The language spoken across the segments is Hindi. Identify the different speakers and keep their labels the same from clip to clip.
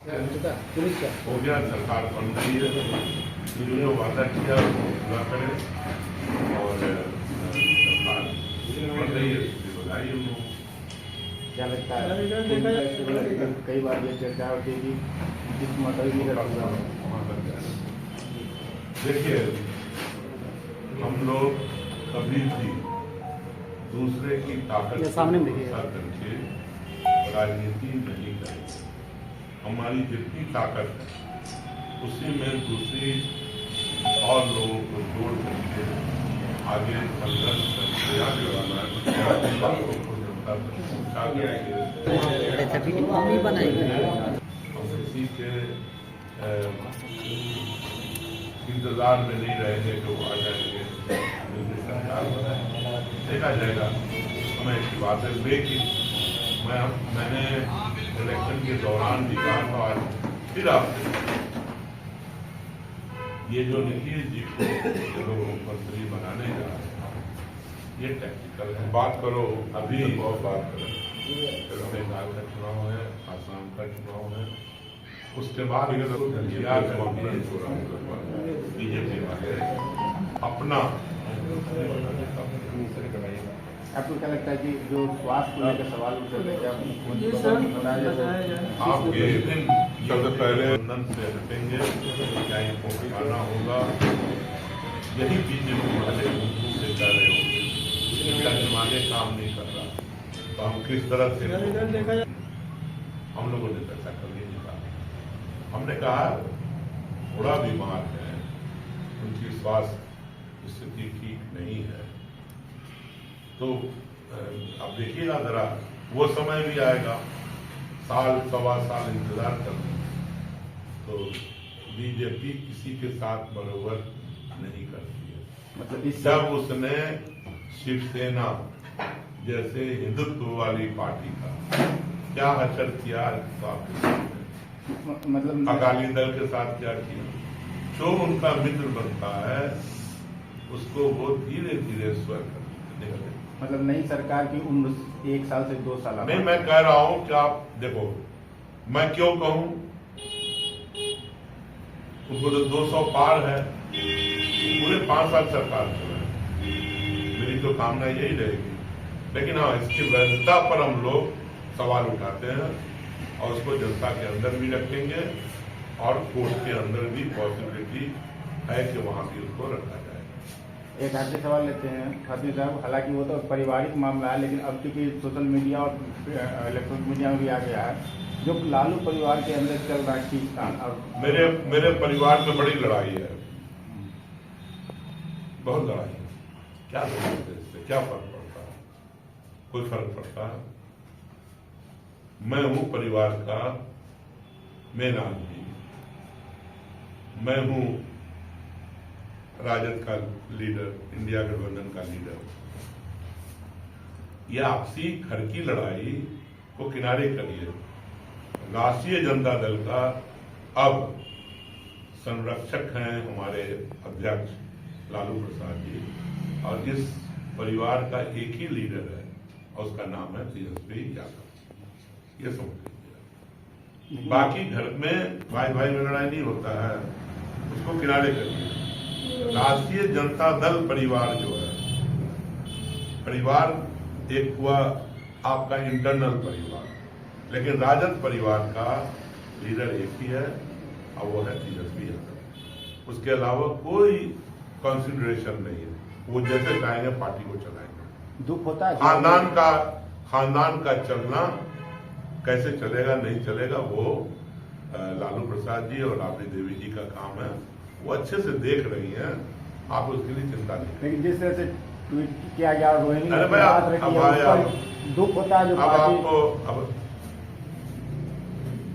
Speaker 1: हो गया, सरकार बन रही है, जो वादा किया वो पूरा करें और सरकार बन रही है, इसकी बधाई हम लोग।
Speaker 2: क्या लगता है कई बार ये चर्चा होती है कि जिस मॉडल की
Speaker 1: वहाँ तक जाए। देखिए, हम लोग कभी भी दूसरे की ताकत
Speaker 2: सामने
Speaker 1: करके राजनीति नहीं करेंगे। हमारी जितनी ताकत है उसी में दूसरी और लोगों को जोड़ करके आगे संघर्ष करके आगे वाला हम किसी के इंतजार में नहीं रहेंगे कि वो आ जाएंगे, सरकार बनाए देखा जाएगा। हमें इसकी बात है, लेकिन मैंने इलेक्शन के दौरान भी कहा था, आज फिर आपसे ये जो निखिल जी को मंत्री बनाने जा रहे हैं, ये टैक्टिकल है। बात करो, अभी बहुत बात करो, बंगाल का चुनाव है, आसाम का चुनाव है, उसके बाद बीजेपी वाले अपना
Speaker 2: आपको क्या लगता है कि जो स्वास्थ्य को लेकर सवाल उठ रहे हैं,
Speaker 1: आप ये दिन सबसे पहले बंधन से हटेंगे, क्या इनको खाना होगा, यही बीजेपी वाले से कर रहे होंगे, इनका जमाने काम नहीं कर रहा, तो हम किस तरह से हम लोगों ने चर्चा कर ली। हमने कहा थोड़ा बीमार है, उनकी स्वास्थ्य स्थिति ठीक नहीं है, तो अब देखिएगा जरा, वो समय भी आएगा, साल सवा साल इंतजार करना, तो बीजेपी किसी के साथ बराबर नहीं करती है। मतलब जब उसने शिवसेना जैसे हिंदुत्व वाली पार्टी का क्या हचर किया,
Speaker 2: मतलब
Speaker 1: अकाली दल के साथ क्या किया, जो उनका मित्र बनता है उसको वो धीरे धीरे स्वर करते हैं।
Speaker 2: मतलब नई सरकार की उम्र 1 साल से 2 साल
Speaker 1: नहीं, मैं कह रहा हूं कि आप देखो, मैं क्यों कहूं, उनको तो 200 पार है, पूरे 5 साल सरकार चलाए, मेरी तो कामना यही रहेगी। लेकिन हाँ, इसकी वैधता पर हम लोग सवाल उठाते हैं और उसको जनता के अंदर भी रखेंगे और कोर्ट के अंदर भी पॉसिबिलिटी है कि वहां भी उसको रखा जाए।
Speaker 2: एक आखिरी सवाल लेते हैं खातिर साहब, हालांकि वो तो पारिवारिक मामला है, लेकिन अब चूंकि सोशल मीडिया और इलेक्ट्रॉनिक मीडिया में भी आ गया है, जो लालू परिवार के अंदर चल रहा है खींचतान, और
Speaker 1: मेरे परिवार में बड़ी लड़ाई है, बहुत लड़ाई है। क्या समझते इससे क्या फर्क पड़ता है? कोई फर्क पड़ता है? मैं हूं परिवार का मेन आदमी, मैं हूं राजद का लीडर, इंडिया गठबंधन का लीडर। यह आपसी घर की लड़ाई को किनारे करिए। राष्ट्रीय जनता दल का अब संरक्षक हैं हमारे अध्यक्ष लालू प्रसाद जी, और इस परिवार का एक ही लीडर है और उसका नाम है तेजस्वी यादव। ये समझ लीजिए, बाकी घर में भाई भाई में लड़ाई नहीं होता है, उसको किनारे करिए। राष्ट्रीय जनता दल परिवार जो है, परिवार एक हुआ आपका इंटरनल परिवार, लेकिन राजद परिवार का लीडर एक ही है और वो है तेजस्वी यादव। उसके अलावा कोई कंसिडरेशन नहीं है, वो जैसे चाहेंगे पार्टी को चलाएंगे।
Speaker 2: दुख होता है
Speaker 1: खानदान का चलना कैसे चलेगा नहीं चलेगा, वो लालू प्रसाद जी और राबड़ी देवी जी का काम है, वो अच्छे से देख रही हैं, आप उसके लिए चिंता नहीं।
Speaker 2: लेकिन जिस तरह से ट्वीट किया गया, रोहिणी
Speaker 1: अरे भाई,
Speaker 2: दुख होता है जो
Speaker 1: अब आपको अब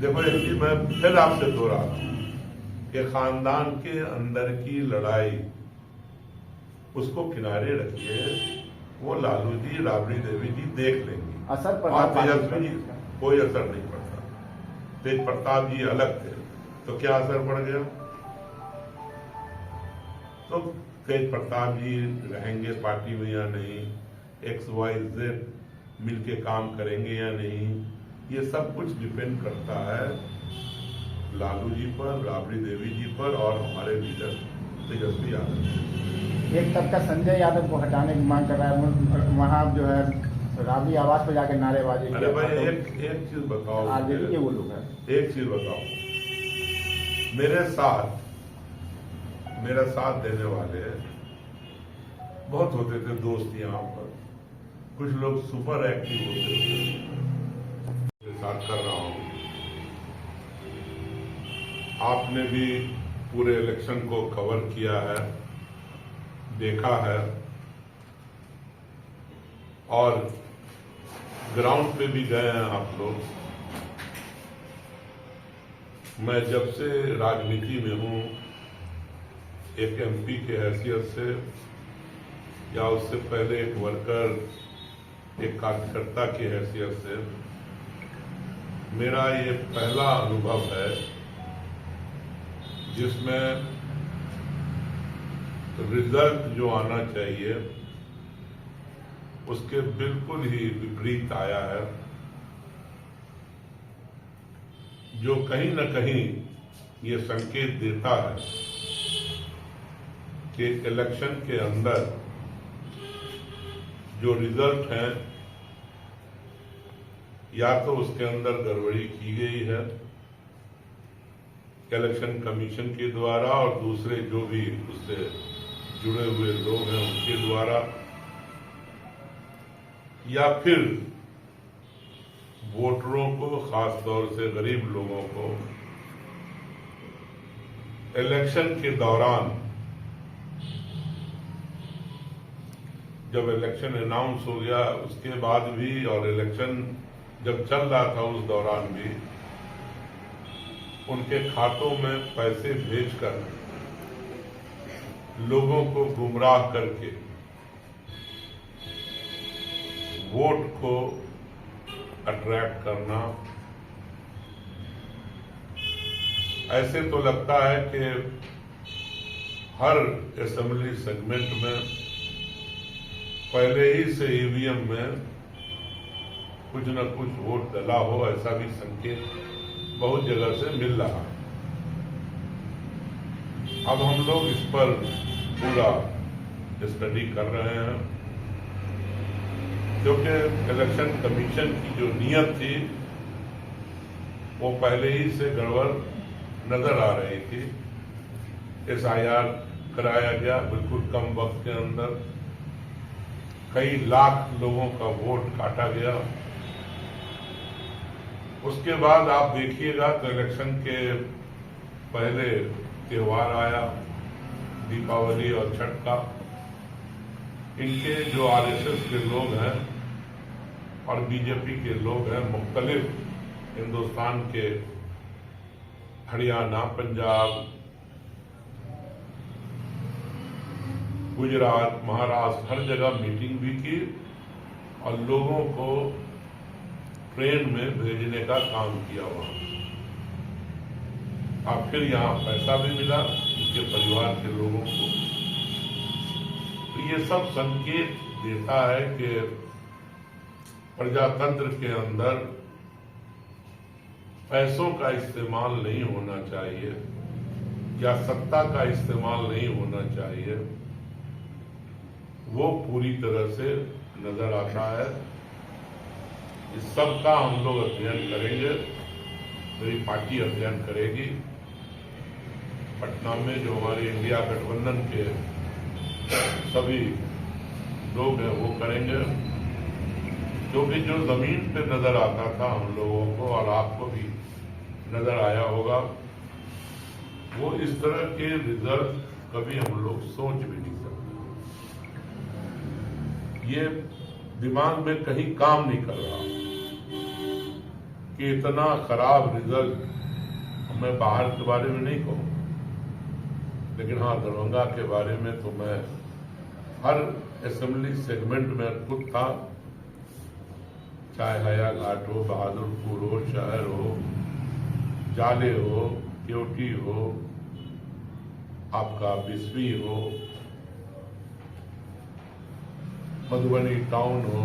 Speaker 1: देखो, एक चीज मैं फिर आपसे दोहरा रहा हूं कि खानदान के अंदर की लड़ाई उसको किनारे रखिए, वो लालू जी राबड़ी देवी जी देख लेंगी,
Speaker 2: असर पर
Speaker 1: तेजस्वी जी कोई असर नहीं पड़ता। तेज प्रताप जी अलग थे तो क्या असर पड़ गया? तो तेज प्रताप जी रहेंगे पार्टी में या नहीं, XYZ मिलके काम करेंगे या नहीं, ये सब कुछ डिपेंड करता है लालू जी पर, राबड़ी देवी जी पर और हमारे लीडर तेजस्वी यादव।
Speaker 2: एक तबका संजय यादव को हटाने की मांग कर रहा है, वहाँ जो है राबड़ी आवास पर जाके नारेबाजी।
Speaker 1: अरे भाई एक चीज बताओ,
Speaker 2: आरजेडी के वो लोग हैं।
Speaker 1: एक चीज बताओ, मेरा साथ देने वाले बहुत होते थे दोस्त यहाँ पर, कुछ लोग सुपर एक्टिव होते थे, मेरे साथ कर रहा हूं। आपने भी पूरे इलेक्शन को कवर किया है, देखा है, और ग्राउंड पे भी गए हैं आप लोग। मैं जब से राजनीति में हूं, एक एमपी के हैसियत से या उससे पहले एक वर्कर, एक कार्यकर्ता की हैसियत से, मेरा ये पहला अनुभव है जिसमें रिजल्ट जो आना चाहिए उसके बिल्कुल ही विपरीत आया है, जो कहीं न कहीं ये संकेत देता है कि इलेक्शन के अंदर जो रिजल्ट है या तो उसके अंदर गड़बड़ी की गई है इलेक्शन कमीशन के द्वारा और दूसरे जो भी उससे जुड़े हुए लोग हैं उनके द्वारा, या फिर वोटरों को, खास तौर से गरीब लोगों को इलेक्शन के दौरान, जब इलेक्शन अनाउंस हो गया उसके बाद भी और इलेक्शन जब चल रहा था उस दौरान भी, उनके खातों में पैसे भेजकर लोगों को गुमराह करके वोट को अट्रैक्ट करना। ऐसे तो लगता है कि हर असेंबली सेगमेंट में पहले ही से ईवीएम में कुछ न कुछ वोट डला हो, ऐसा भी संकेत बहुत जगह से मिल रहा है। अब हम लोग इस पर पूरा स्टडी कर रहे हैं, क्योंकि इलेक्शन कमीशन की जो नीयत थी वो पहले ही से गड़बड़ नजर आ रही थी। SIR कराया गया बिल्कुल कम वक्त के अंदर, कई लाख लोगों का वोट काटा गया। उसके बाद आप देखिएगा तो इलेक्शन के पहले त्योहार आया, दीपावली और छठ का। इनके जो RSS के लोग हैं और बीजेपी के लोग हैं, मुख्तलिफ हिंदुस्तान के हरियाणा, पंजाब, गुजरात, महाराष्ट्र, हर जगह मीटिंग भी की और लोगों को ट्रेन में भेजने का काम किया वहां। और फिर यहाँ पैसा भी मिला उनके परिवार के लोगों को। तो ये सब संकेत देता है कि प्रजातंत्र के अंदर पैसों का इस्तेमाल नहीं होना चाहिए या सत्ता का इस्तेमाल नहीं होना चाहिए, वो पूरी तरह से नजर आता है। इस सब का हम लोग अध्ययन करेंगे, मेरी पार्टी अध्ययन करेगी। पटना में जो हमारे इंडिया गठबंधन के सभी लोग हैं वो करेंगे, क्योंकि जो जमीन पे नजर आता था हम लोगों को और आपको भी नजर आया होगा, वो इस तरह के रिजल्ट कभी हम लोग सोच भी नहीं सकते। ये दिमाग में कहीं काम नहीं कर रहा कि इतना खराब रिजल्ट। मैं बाहर के बारे में नहीं कहूँ, लेकिन हाँ दरभंगा के बारे में तो मैं हर असेंबली सेगमेंट में खुद था, चाहे हया घाट हो, बहादुरपुर हो, शहर हो, जाले हो, केवटी हो, आपका बिस्वी हो, मधुबनी टाउन हो,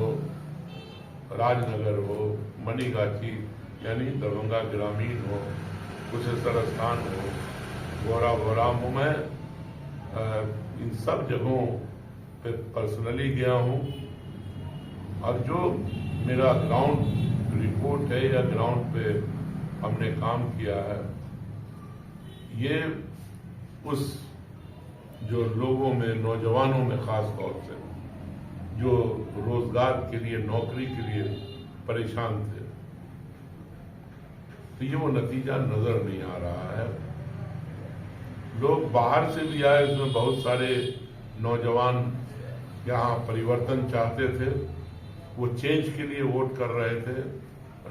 Speaker 1: राजनगर हो, मनीगाछी यानी दरभंगा ग्रामीण हो, कुशेश्वर स्थान हो, गोरा भोरा, मैं इन सब जगहों पे पर्सनली गया हूँ। और जो मेरा ग्राउंड रिपोर्ट है या ग्राउंड पे हमने काम किया है, ये उस जो लोगों में, नौजवानों में खास तौर से जो रोजगार के लिए, नौकरी के लिए परेशान थे, तो ये वो नतीजा नजर नहीं आ रहा है। लोग बाहर से भी आए, इसमें बहुत सारे नौजवान यहाँ परिवर्तन चाहते थे, वो चेंज के लिए वोट कर रहे थे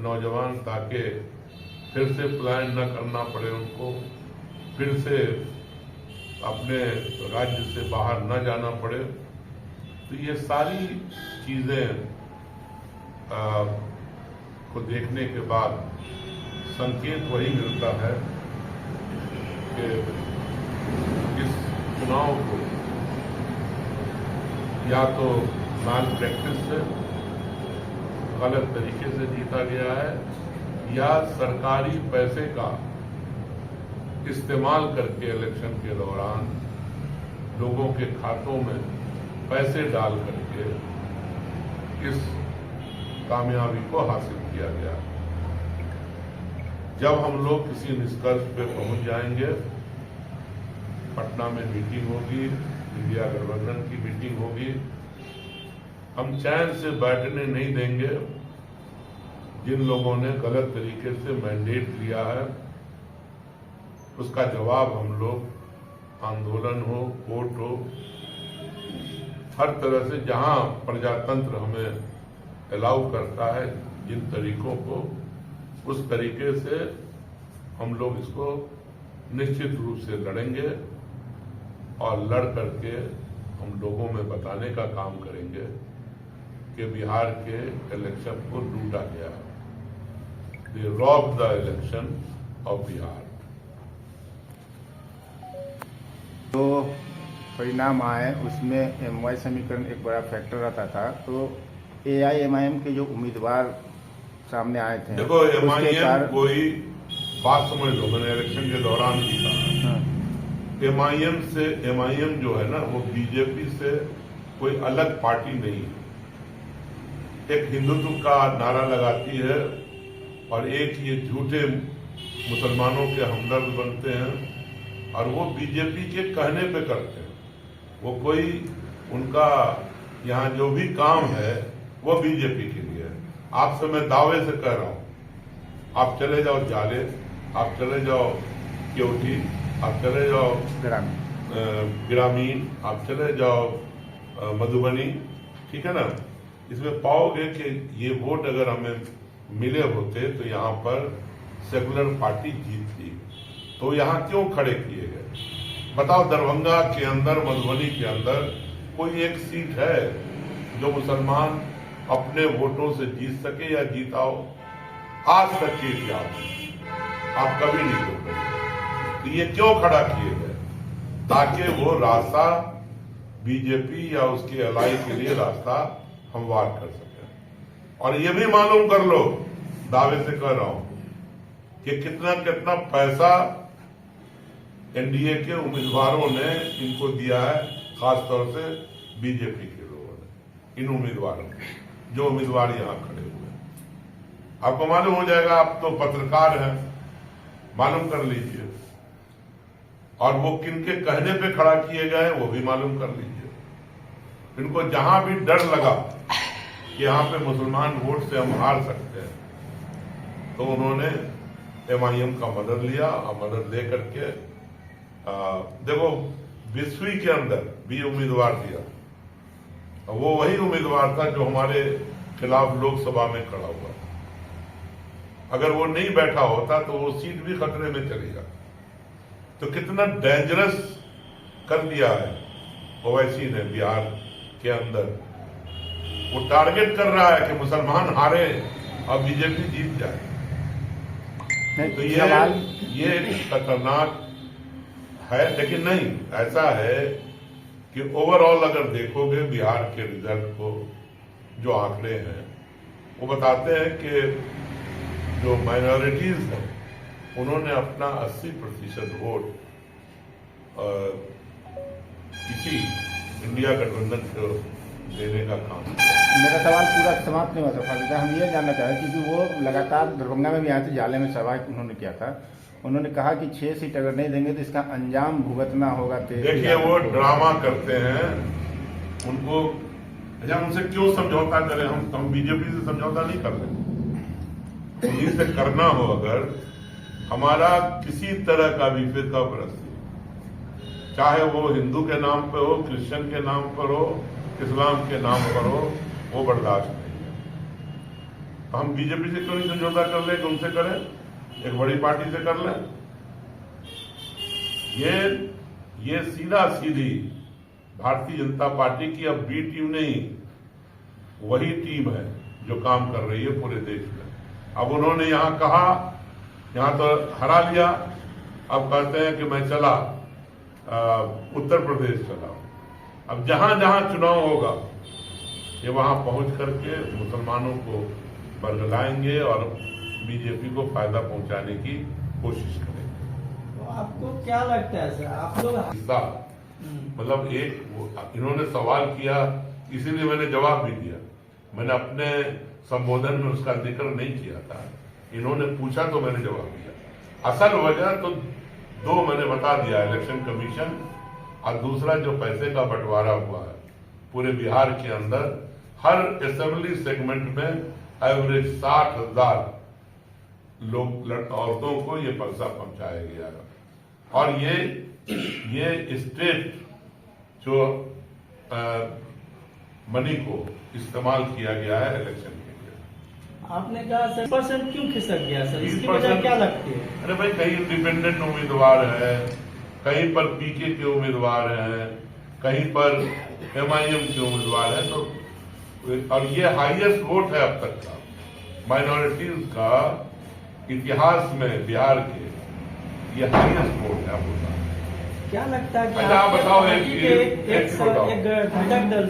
Speaker 1: नौजवान, ताकि फिर से प्लान न करना पड़े उनको, फिर से अपने राज्य से बाहर न जाना पड़े। तो ये सारी चीजें को देखने के बाद संकेत वही मिलता है कि इस चुनाव को या तो मैल प्रैक्टिस से, गलत तरीके से जीता गया है, या सरकारी पैसे का इस्तेमाल करके इलेक्शन के दौरान लोगों के खातों में पैसे डाल करके इस कामयाबी को हासिल किया गया। जब हम लोग किसी निष्कर्ष पे पहुंच जाएंगे, पटना में मीटिंग होगी, इंडिया गठबंधन की मीटिंग होगी, हम चैन से बैठने नहीं देंगे। जिन लोगों ने गलत तरीके से मैंडेट लिया है, उसका जवाब हम लोग आंदोलन हो, कोर्ट हो, हर तरह से जहां प्रजातंत्र हमें अलाउ करता है, जिन तरीकों को, उस तरीके से हम लोग इसको निश्चित रूप से लड़ेंगे और लड़ करके हम लोगों में बताने का काम करेंगे कि बिहार के इलेक्शन को लूटा गया है। They rob the election of Bihar.
Speaker 2: तो परिणाम आए, उसमें एमवाई समीकरण एक बड़ा फैक्टर रहता था। तो AIMIM के जो उम्मीदवार सामने आए थे,
Speaker 1: देखो MIM कोई बात समझ लो, मैंने इलेक्शन के दौरान भी कहा, MIM जो है ना, वो बीजेपी से कोई अलग पार्टी नहीं है। एक हिंदुत्व का नारा लगाती है और एक ये झूठे मुसलमानों के हमदर्द बनते हैं, और वो बीजेपी के कहने पे करते हैं। वो कोई उनका यहाँ जो भी काम है वो बीजेपी के लिए है। आपसे मैं दावे से कह रहा हूँ, आप चले जाओ जाले, आप चले जाओ केवटी, आप चले जाओ ग्रामीण, आप चले जाओ मधुबनी, ठीक है ना, इसमें पाओगे कि ये वोट अगर हमें मिले होते तो यहाँ पर सेकुलर पार्टी जीतती। तो यहाँ क्यों खड़े किए गए? बताओ, दरभंगा के अंदर, मधुबनी के अंदर कोई एक सीट है जो मुसलमान अपने वोटों से जीत सके या जीताओ? आज तक के इतिहास आप कभी नहीं देखोगे। तो ये क्यों खड़ा किए गए? ताकि वो रास्ता बीजेपी या उसके अलाई के लिए रास्ता हमवार कर सके। और ये भी मालूम कर लो, दावे से कह रहा हूं, कि कितना कितना पैसा एनडीए के उम्मीदवारों ने इनको दिया है, खासतौर से बीजेपी के लोगों ने, इन उम्मीदवारों को, जो उम्मीदवार यहां खड़े हुए हैं। आपको मालूम हो जाएगा, आप तो पत्रकार हैं, मालूम कर लीजिए। और वो किनके कहने पे खड़ा किए गए वो भी मालूम कर लीजिए। इनको जहां भी डर लगा कि यहां पे मुसलमान वोट से हम हार सकते हैं, तो उन्होंने MIM का मदद लिया, और मदद ले करके देखो, 20वीं के अंदर भी उम्मीदवार दिया, वो वही उम्मीदवार था जो हमारे खिलाफ लोकसभा में खड़ा हुआ। अगर वो नहीं बैठा होता तो वो सीट भी खतरे में चली जाती। तो कितना डेंजरस कर दिया है ओवैसी ने बिहार के अंदर। वो टारगेट कर रहा है कि मुसलमान हारे और बीजेपी जीत जाए। तो ये खतरनाक है। लेकिन नहीं, ऐसा है कि ओवरऑल अगर देखोगे बिहार के रिजल्ट को, जो आंकड़े हैं वो बताते हैं कि जो माइनॉरिटीज हैं उन्होंने अपना 80% वोट इसी इंडिया गठबंधन को देने का काम किया।
Speaker 2: मेरा सवाल पूरा समाप्त नहीं हुआ था फाजिल साहब। हम ये जानना चाह रहे हैं क्योंकि वो लगातार दरभंगा में भी आए थे, जाले में सभा उन्होंने किया था। उन्होंने कहा कि 6 सीट अगर नहीं देंगे तो इसका अंजाम भुगतना होगा।
Speaker 1: देखिए वो ड्रामा करते हैं, उनको अच्छा उनसे क्यों समझौता करें? हम बीजेपी से समझौता नहीं कर रहे। उन्हीं से करना हो अगर, हमारा किसी तरह का भी फिरका परस्ती, चाहे वो हिंदू के नाम पे हो, क्रिश्चियन के नाम पर हो, इस्लाम के नाम पर हो, वो बर्दाश्त नहीं है। तो हम बीजेपी से क्यों नहीं समझौता कर ले कि उनसे करें, एक बड़ी पार्टी से कर लें। ये सीधा सीधी भारतीय जनता पार्टी की अब बी टीम नहीं, वही टीम है जो काम कर रही है पूरे देश में। अब उन्होंने यहां कहा, यहां तो हरा लिया, अब कहते हैं कि मैं चला उत्तर प्रदेश चला। अब जहां जहां चुनाव होगा ये वहां पहुंच करके मुसलमानों को बरगलाएंगे और बीजेपी को फायदा पहुंचाने की कोशिश करेंगे।
Speaker 3: तो आपको क्या लगता है सर, आप लोग
Speaker 1: हिस्सा मतलब इन्होंने सवाल किया, इसीलिए मैंने जवाब भी दिया। मैंने अपने संबोधन में उसका जिक्र नहीं किया था, इन्होंने पूछा तो मैंने जवाब दिया। असल वजह तो दो मैंने बता दिया, इलेक्शन कमीशन और दूसरा जो पैसे का बंटवारा हुआ है पूरे बिहार के अंदर। हर असेंबली सेगमेंट में एवरेज 60,000 लोग औरतों को ये पैसा पहुंचाया गया है। और ये स्टेट जो मनी को इस्तेमाल किया गया है इलेक्शन के लिए।
Speaker 3: आपने कहा 10% क्यों खिसक गया सर, इसकी वजह क्या लगती है?
Speaker 1: अरे भाई कहीं इंडिपेंडेंट उम्मीदवार है, कहीं पर पीके के उम्मीदवार हैं, कहीं पर MIM के उम्मीदवार हैं, तो और ये हाईएस्ट वोट है अब तक का माइनॉरिटीज का इतिहास में बिहार के, ये हाईएस्ट वोट है। आप
Speaker 3: क्या लगता है कि
Speaker 1: अच्छा आप बताओ,
Speaker 3: एक घटक दल